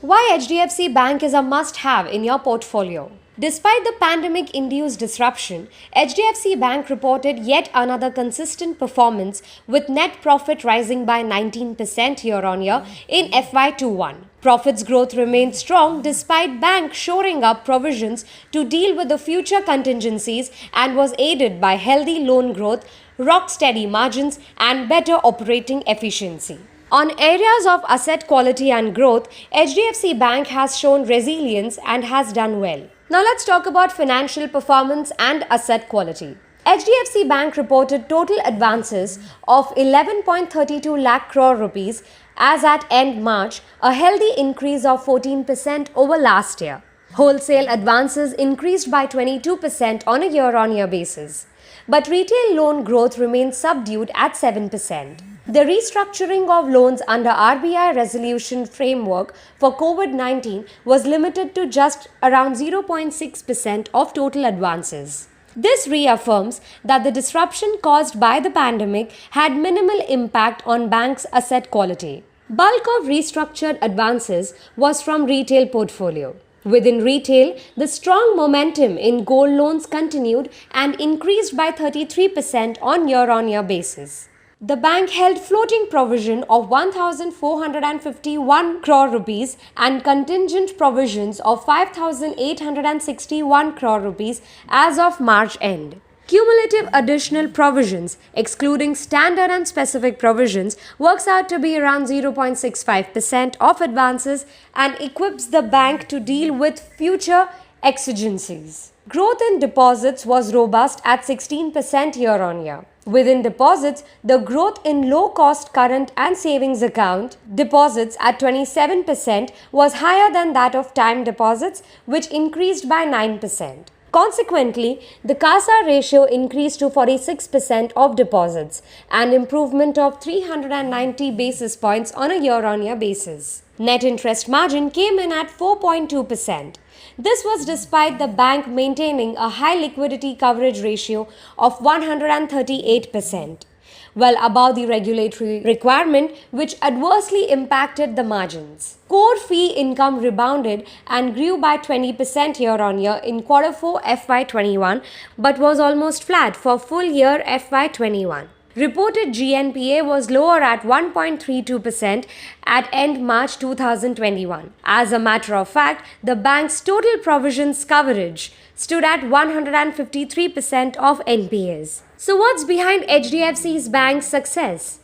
Why HDFC Bank is a must-have in your portfolio. Despite the pandemic-induced disruption, HDFC Bank reported yet another consistent performance with net profit rising by 19% year-on-year in FY21. Profits growth remained strong despite bank shoring up provisions to deal with the future contingencies and was aided by healthy loan growth, rock-steady margins and better operating efficiency. On areas of asset quality and growth, HDFC Bank has shown resilience and has done well. Now let's talk about financial performance and asset quality. HDFC Bank reported total advances of 11.32 lakh crore rupees as at end March, a healthy increase of 14% over last year. Wholesale advances increased by 22% on a year-on-year basis, but retail loan growth remained subdued at 7%. The restructuring of loans under RBI resolution framework for COVID-19 was limited to just around 0.6% of total advances. This reaffirms that the disruption caused by the pandemic had minimal impact on banks' asset quality. Bulk of restructured advances was from retail portfolio. Within retail, the strong momentum in gold loans continued and increased by 33% on year-on-year basis. The bank held floating provision of 1,451 crore rupees and contingent provisions of 5,861 crore rupees as of March end. Cumulative additional provisions, excluding standard and specific provisions, works out to be around 0.65% of advances and equips the bank to deal with future exigencies. Growth in deposits was robust at 16% year-on-year. Within deposits, the growth in low-cost current and savings account deposits at 27% was higher than that of time deposits, which increased by 9%. Consequently, the CASA ratio increased to 46% of deposits, an improvement of 390 basis points on a year-on-year basis. Net interest margin came in at 4.2%. This was despite the bank maintaining a high liquidity coverage ratio of 138%, well above the regulatory requirement, which adversely impacted the margins. Core fee income rebounded and grew by 20% year-on-year in Q4 FY21 but was almost flat for full year FY21. Reported GNPA was lower at 1.32% at end March 2021. As a matter of fact, the bank's total provisions coverage stood at 153% of NPAs. So what's behind HDFC Bank's success?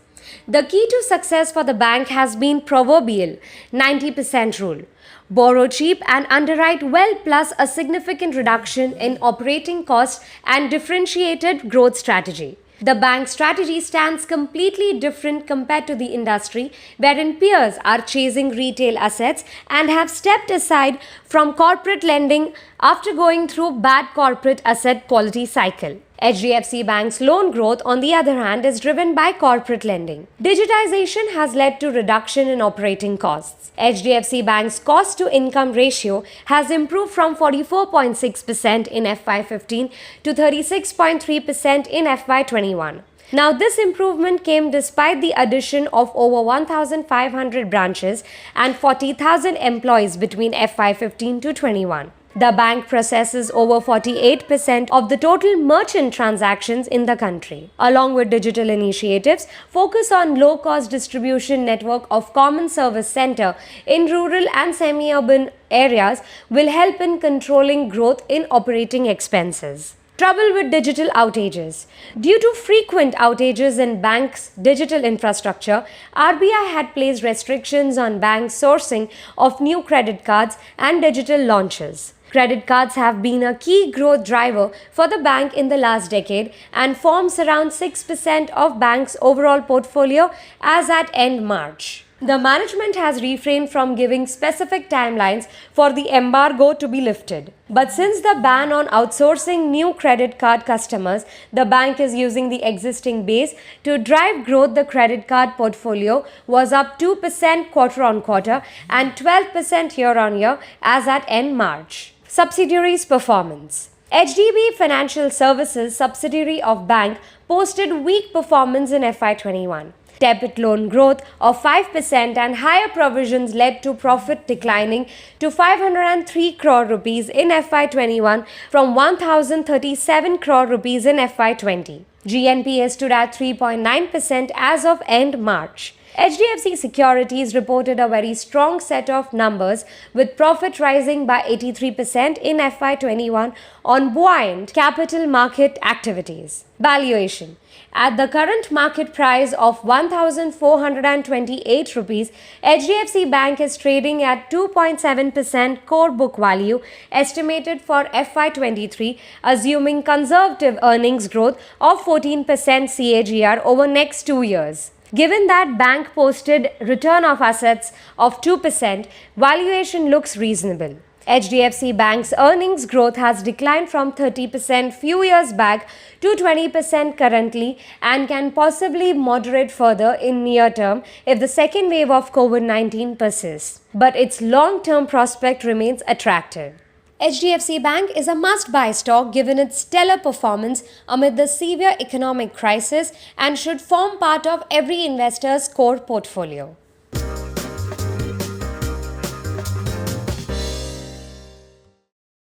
The key to success for the bank has been proverbial 90% rule. Borrow cheap and underwrite well plus a significant reduction in operating costs and differentiated growth strategy. The bank's strategy stands completely different compared to the industry, wherein peers are chasing retail assets and have stepped aside from corporate lending after going through bad corporate asset quality cycle. HDFC Bank's loan growth, on the other hand, is driven by corporate lending. Digitization has led to reduction in operating costs. HDFC Bank's cost-to-income ratio has improved from 44.6% in FY15 to 36.3% in FY21. Now, this improvement came despite the addition of over 1,500 branches and 40,000 employees between FY15 to 21. The bank processes over 48% of the total merchant transactions in the country. Along with digital initiatives, focus on low-cost distribution network of common service center in rural and semi-urban areas will help in controlling growth in operating expenses. Trouble with digital outages. Due to frequent outages in banks' digital infrastructure, RBI had placed restrictions on bank sourcing of new credit cards and digital launches. Credit cards have been a key growth driver for the bank in the last decade and forms around 6% of bank's overall portfolio as at end March. The management has refrained from giving specific timelines for the embargo to be lifted. But since the ban on outsourcing new credit card customers, the bank is using the existing base to drive growth. The credit card portfolio was up 2% quarter-on-quarter and 12% year-on-year as at end March. Subsidiaries Performance. HDB Financial Services, subsidiary of bank, posted weak performance in FY21. Debit loan growth of 5% and higher provisions led to profit declining to 503 crore rupees in FY21 from 1037 crore rupees in FY20. GNPA stood at 3.9% as of end March. HDFC Securities reported a very strong set of numbers with profit rising by 83% in FY21 on buoyant capital market activities. Valuation. At the current market price of 1,428 rupees, HDFC Bank is trading at 2.7% core book value estimated for FY23, assuming conservative earnings growth of 14% CAGR over next 2 years. Given that bank posted return of assets of 2%, valuation looks reasonable. HDFC Bank's earnings growth has declined from 30% few years back to 20% currently and can possibly moderate further in near term if the second wave of COVID-19 persists. But its long-term prospect remains attractive. HDFC Bank is a must-buy stock given its stellar performance amid the severe economic crisis and should form part of every investor's core portfolio.